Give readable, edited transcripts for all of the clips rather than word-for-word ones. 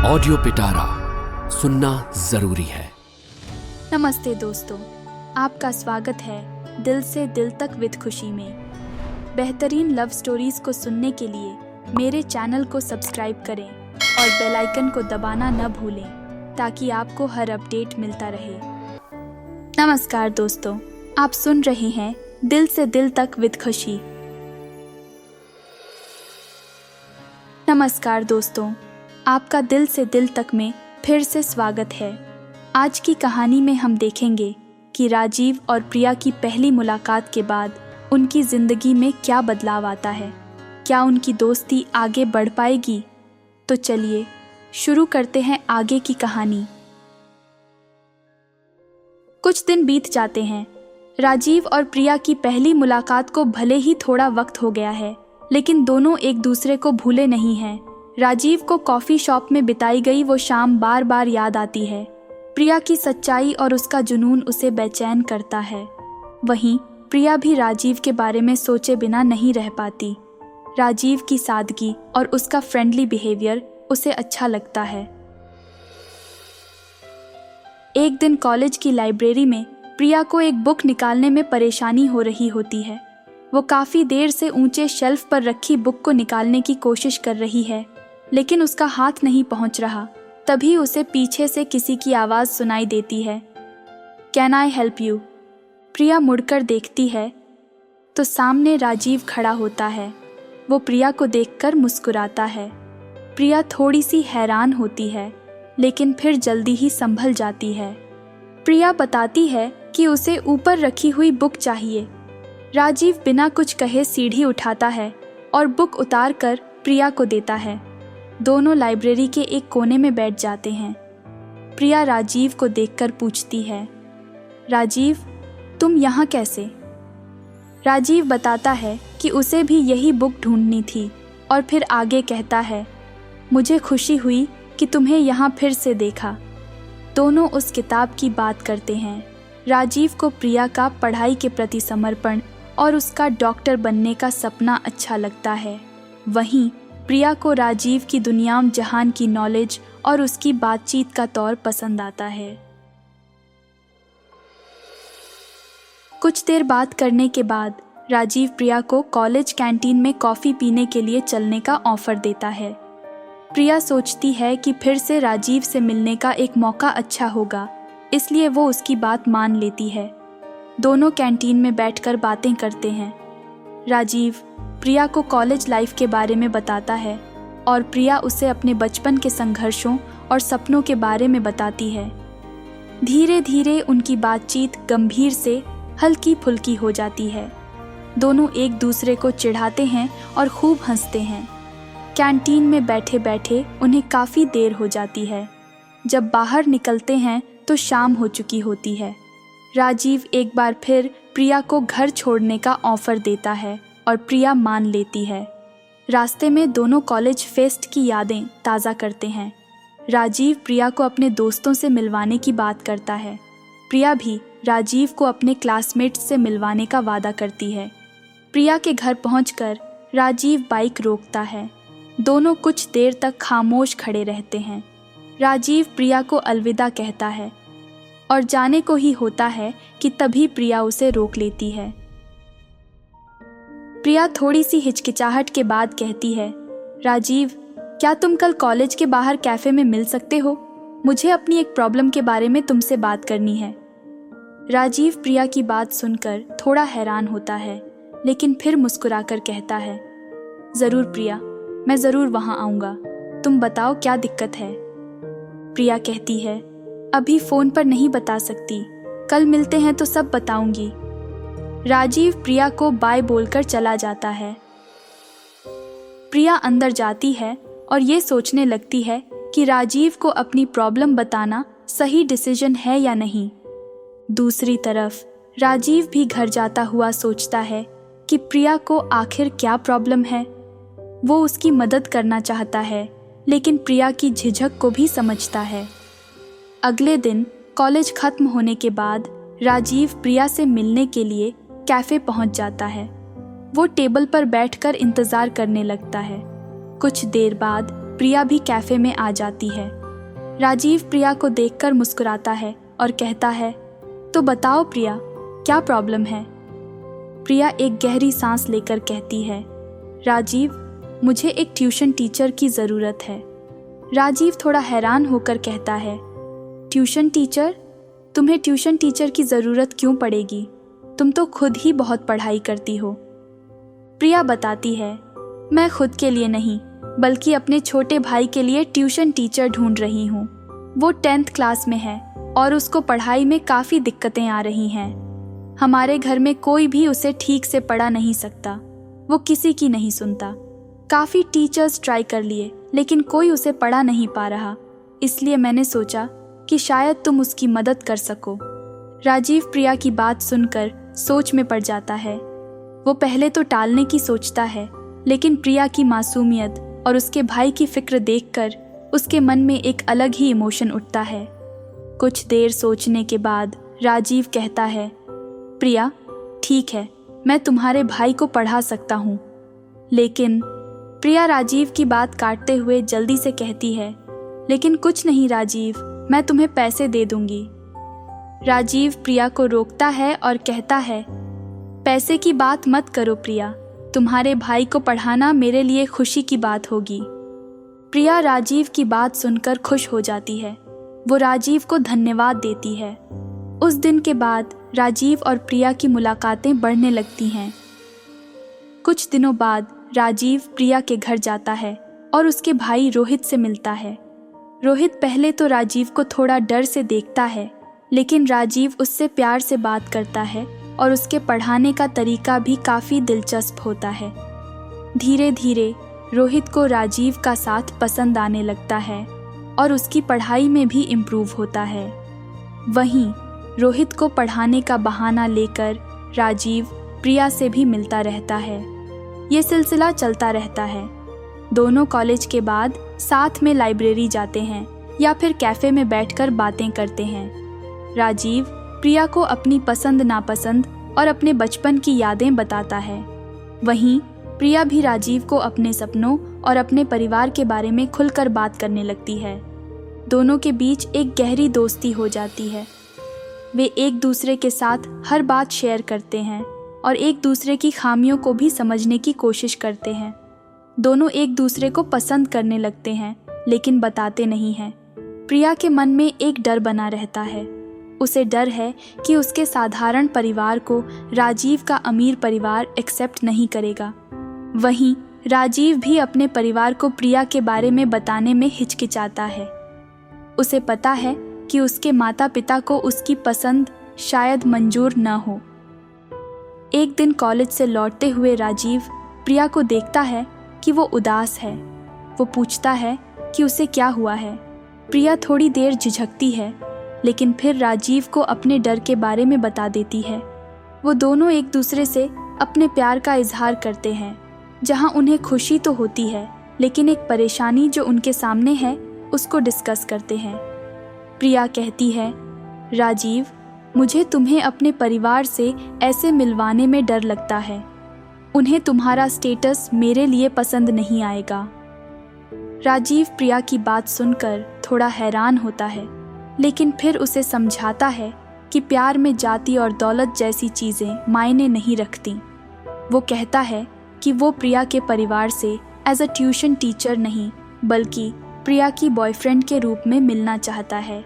Audio पिटारा सुनना जरूरी है। नमस्ते दोस्तों, आपका स्वागत है दिल से दिल तक विद खुशी में। बेहतरीन लव स्टोरीज को सुनने के लिए मेरे चैनल को सब्सक्राइब करें और बेल आइकन को दबाना न भूलें ताकि आपको हर अपडेट मिलता रहे। नमस्कार दोस्तों, आप सुन रहे हैं दिल से दिल तक विद खुशी। नमस्कार दोस्तों, आपका दिल से दिल तक में फिर से स्वागत है। आज की कहानी में हम देखेंगे कि राजीव और प्रिया की पहली मुलाकात के बाद उनकी ज़िंदगी में क्या बदलाव आता है। क्या उनकी दोस्ती आगे बढ़ पाएगी? तो चलिए शुरू करते हैं आगे की कहानी। कुछ दिन बीत जाते हैं। राजीव और प्रिया की पहली मुलाकात को भले ही थोड़ा वक्त हो गया है, लेकिन दोनों एक दूसरे को भूले नहीं हैं। राजीव को कॉफ़ी शॉप में बिताई गई वो शाम बार बार याद आती है। प्रिया की सच्चाई और उसका जुनून उसे बेचैन करता है। वहीं प्रिया भी राजीव के बारे में सोचे बिना नहीं रह पाती। राजीव की सादगी और उसका फ्रेंडली बिहेवियर उसे अच्छा लगता है। एक दिन कॉलेज की लाइब्रेरी में प्रिया को एक बुक निकालने में परेशानी हो रही होती है। वो काफ़ी देर से ऊंचे शेल्फ पर रखी बुक को निकालने की कोशिश कर रही है, लेकिन उसका हाथ नहीं पहुंच रहा। तभी उसे पीछे से किसी की आवाज़ सुनाई देती है, कैन आई हेल्प यू? प्रिया मुड़कर देखती है तो सामने राजीव खड़ा होता है। वो प्रिया को देखकर मुस्कुराता है। प्रिया थोड़ी सी हैरान होती है, लेकिन फिर जल्दी ही संभल जाती है। प्रिया बताती है कि उसे ऊपर रखी हुई बुक चाहिए। राजीव बिना कुछ कहे सीढ़ी उठाता है और बुक उतार कर प्रिया को देता है। दोनों लाइब्रेरी के एक कोने में बैठ जाते हैं। प्रिया राजीव को देखकर पूछती है, राजीव तुम यहाँ कैसे? राजीव बताता है कि उसे भी यही बुक ढूंढनी थी और फिर आगे कहता है, मुझे खुशी हुई कि तुम्हें यहाँ फिर से देखा। दोनों उस किताब की बात करते हैं। राजीव को प्रिया का पढ़ाई के प्रति समर्पण और उसका डॉक्टर बनने का सपना अच्छा लगता है। वहीं प्रिया को राजीव की दुनिया जहान की नॉलेज और उसकी बातचीत का तौर पसंद आता है। कुछ देर बात करने के बाद राजीव प्रिया को कॉलेज कैंटीन में कॉफ़ी पीने के लिए चलने का ऑफ़र देता है। प्रिया सोचती है कि फिर से राजीव से मिलने का एक मौका अच्छा होगा, इसलिए वो उसकी बात मान लेती है। दोनों कैंटीन में बैठकर बातें करते हैं। राजीव प्रिया को कॉलेज लाइफ के बारे में बताता है और प्रिया उसे अपने बचपन के संघर्षों और सपनों के बारे में बताती है। धीरे धीरे उनकी बातचीत गंभीर से हल्की फुल्की हो जाती है। दोनों एक दूसरे को चिढ़ाते हैं और खूब हंसते हैं। कैंटीन में बैठे बैठे उन्हें काफ़ी देर हो जाती है। जब बाहर निकलते हैं तो शाम हो चुकी होती है। राजीव एक बार फिर प्रिया को घर छोड़ने का ऑफ़र देता है और प्रिया मान लेती है। रास्ते में दोनों कॉलेज फेस्ट की यादें ताज़ा करते हैं। राजीव प्रिया को अपने दोस्तों से मिलवाने की बात करता है। प्रिया भी राजीव को अपने क्लासमेट्स से मिलवाने का वादा करती है। प्रिया के घर पहुंचकर राजीव बाइक रोकता है। दोनों कुछ देर तक खामोश खड़े रहते हैं। राजीव प्रिया को अलविदा कहता है और जाने को ही होता है कि तभी प्रिया उसे रोक लेती है। प्रिया थोड़ी सी हिचकिचाहट के बाद कहती है, राजीव क्या तुम कल कॉलेज के बाहर कैफ़े में मिल सकते हो? मुझे अपनी एक प्रॉब्लम के बारे में तुमसे बात करनी है। राजीव प्रिया की बात सुनकर थोड़ा हैरान होता है, लेकिन फिर मुस्कुराकर कहता है, ज़रूर प्रिया, मैं ज़रूर वहाँ आऊँगा। तुम बताओ क्या दिक्कत है? प्रिया कहती है, अभी फ़ोन पर नहीं बता सकती, कल मिलते हैं तो सब बताऊंगी। राजीव प्रिया को बाय बोलकर चला जाता है। प्रिया अंदर जाती है और ये सोचने लगती है कि राजीव को अपनी प्रॉब्लम बताना सही डिसीजन है या नहीं। दूसरी तरफ राजीव भी घर जाता हुआ सोचता है कि प्रिया को आखिर क्या प्रॉब्लम है। वो उसकी मदद करना चाहता है, लेकिन प्रिया की झिझक को भी समझता है। अगले दिन कॉलेज खत्म होने के बाद राजीव प्रिया से मिलने के लिए कैफ़े पहुंच जाता है। वो टेबल पर बैठकर इंतज़ार करने लगता है। कुछ देर बाद प्रिया भी कैफे में आ जाती है। राजीव प्रिया को देखकर मुस्कुराता है और कहता है, तो बताओ प्रिया, क्या प्रॉब्लम है? प्रिया एक गहरी सांस लेकर कहती है, राजीव, मुझे एक ट्यूशन टीचर की ज़रूरत है। राजीव थोड़ा हैरान होकर कहता है, ट्यूशन टीचर? तुम्हें ट्यूशन टीचर की ज़रूरत क्यों पड़ेगी? तुम तो खुद ही बहुत पढ़ाई करती हो। प्रिया बताती है, मैं खुद के लिए नहीं बल्कि अपने छोटे भाई के लिए ट्यूशन टीचर ढूंढ रही हूँ। वो 10th क्लास में है और उसको पढ़ाई में काफ़ी दिक्कतें आ रही हैं। हमारे घर में कोई भी उसे ठीक से पढ़ा नहीं सकता। वो किसी की नहीं सुनता। काफ़ी टीचर्स ट्राई कर लिए लेकिन कोई उसे पढ़ा नहीं पा रहा। इसलिए मैंने सोचा कि शायद तुम उसकी मदद कर सको। राजीव प्रिया की बात सुनकर सोच में पड़ जाता है। वो पहले तो टालने की सोचता है, लेकिन प्रिया की मासूमियत और उसके भाई की फिक्र देखकर उसके मन में एक अलग ही इमोशन उठता है। कुछ देर सोचने के बाद राजीव कहता है, प्रिया, ठीक है, मैं तुम्हारे भाई को पढ़ा सकता हूँ। लेकिन प्रिया राजीव की बात काटते हुए जल्दी से कहती है, लेकिन कुछ नहीं राजीव, मैं तुम्हें पैसे दे दूंगी। राजीव प्रिया को रोकता है और कहता है, पैसे की बात मत करो प्रिया, तुम्हारे भाई को पढ़ाना मेरे लिए खुशी की बात होगी। प्रिया राजीव की बात सुनकर खुश हो जाती है। वो राजीव को धन्यवाद देती है। उस दिन के बाद राजीव और प्रिया की मुलाकातें बढ़ने लगती हैं। कुछ दिनों बाद राजीव प्रिया के घर जाता है और उसके भाई रोहित से मिलता है। रोहित पहले तो राजीव को थोड़ा डर से देखता है, लेकिन राजीव उससे प्यार से बात करता है और उसके पढ़ाने का तरीका भी काफ़ी दिलचस्प होता है। धीरे धीरे रोहित को राजीव का साथ पसंद आने लगता है और उसकी पढ़ाई में भी इम्प्रूव होता है। वहीं रोहित को पढ़ाने का बहाना लेकर राजीव प्रिया से भी मिलता रहता है। ये सिलसिला चलता रहता है। दोनों कॉलेज के बाद साथ में लाइब्रेरी जाते हैं या फिर कैफ़े में बैठकर बातें करते हैं। राजीव प्रिया को अपनी पसंद नापसंद और अपने बचपन की यादें बताता है। वहीं प्रिया भी राजीव को अपने सपनों और अपने परिवार के बारे में खुलकर बात करने लगती है। दोनों के बीच एक गहरी दोस्ती हो जाती है। वे एक दूसरे के साथ हर बात शेयर करते हैं और एक दूसरे की खामियों को भी समझने की कोशिश करते हैं। दोनों एक दूसरे को पसंद करने लगते हैं, लेकिन बताते नहीं हैं। प्रिया के मन में एक डर बना रहता है। उसे डर है कि उसके साधारण परिवार को राजीव का अमीर परिवार एक्सेप्ट नहीं करेगा। वहीं राजीव भी अपने परिवार को प्रिया के बारे में बताने में हिचकिचाता है। उसे पता है कि उसके माता पिता को उसकी पसंद शायद मंजूर न हो। एक दिन कॉलेज से लौटते हुए राजीव प्रिया को देखता है कि वो उदास है। वो पूछता है कि उसे क्या हुआ है। प्रिया थोड़ी देर झिझकती है, लेकिन फिर राजीव को अपने डर के बारे में बता देती है। वो दोनों एक दूसरे से अपने प्यार का इजहार करते हैं। जहां उन्हें खुशी तो होती है, लेकिन एक परेशानी जो उनके सामने है उसको डिस्कस करते हैं। प्रिया कहती है, राजीव, मुझे तुम्हें अपने परिवार से ऐसे मिलवाने में डर लगता है। उन्हें तुम्हारा स्टेटस मेरे लिए पसंद नहीं आएगा। राजीव प्रिया की बात सुनकर थोड़ा हैरान होता है, लेकिन फिर उसे समझाता है कि प्यार में जाति और दौलत जैसी चीज़ें मायने नहीं रखती। वो कहता है कि वो प्रिया के परिवार से एज अ ट्यूशन टीचर नहीं बल्कि प्रिया की बॉयफ्रेंड के रूप में मिलना चाहता है।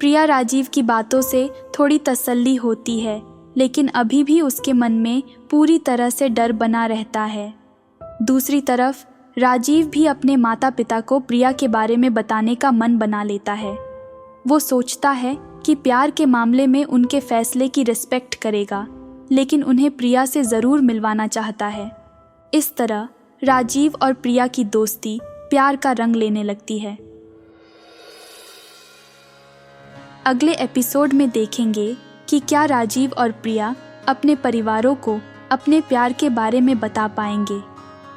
प्रिया राजीव की बातों से थोड़ी तसल्ली होती है, लेकिन अभी भी उसके मन में पूरी तरह से डर बना रहता है। दूसरी तरफ राजीव भी अपने माता पिता को प्रिया के बारे में बताने का मन बना लेता है। वो सोचता है कि प्यार के मामले में उनके फैसले की रिस्पेक्ट करेगा, लेकिन उन्हें प्रिया से ज़रूर मिलवाना चाहता है। इस तरह राजीव और प्रिया की दोस्ती प्यार का रंग लेने लगती है। अगले एपिसोड में देखेंगे कि क्या राजीव और प्रिया अपने परिवारों को अपने प्यार के बारे में बता पाएंगे।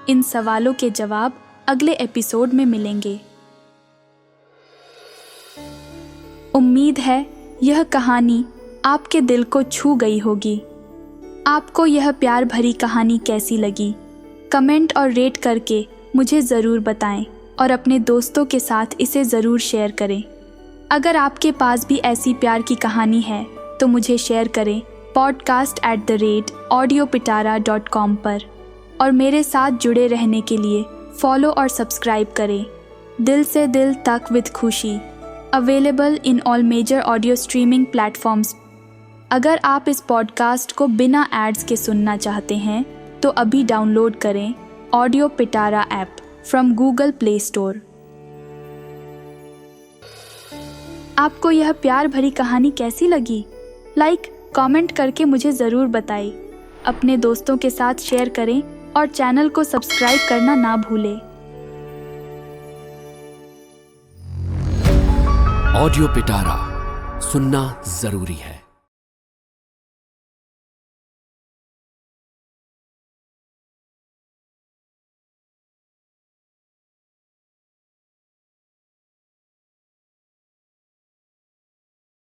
इन सवालों के जवाब अगले एपिसोड में मिलेंगे। उम्मीद है यह कहानी आपके दिल को छू गई होगी। आपको यह प्यार भरी कहानी कैसी लगी? कमेंट और रेट करके मुझे ज़रूर बताएं और अपने दोस्तों के साथ इसे ज़रूर शेयर करें। अगर आपके पास भी ऐसी प्यार की कहानी है तो मुझे शेयर करें podcast@audiopitara.com पर। और मेरे साथ जुड़े रहने के लिए फॉलो और सब्सक्राइब करें। दिल से दिल तक विद खुशी, available in all major audio streaming platforms. अगर आप इस पॉडकास्ट को बिना एड्स के सुनना चाहते हैं तो अभी डाउनलोड करें audio Pitara app from Google play store. आपको यह प्यार भरी कहानी कैसी लगी? कमेंट करके मुझे ज़रूर बताएं। अपने दोस्तों के साथ शेयर करें और चैनल को सब्सक्राइब करना ना भूलें। ऑडियो पिटारा सुनना जरूरी है।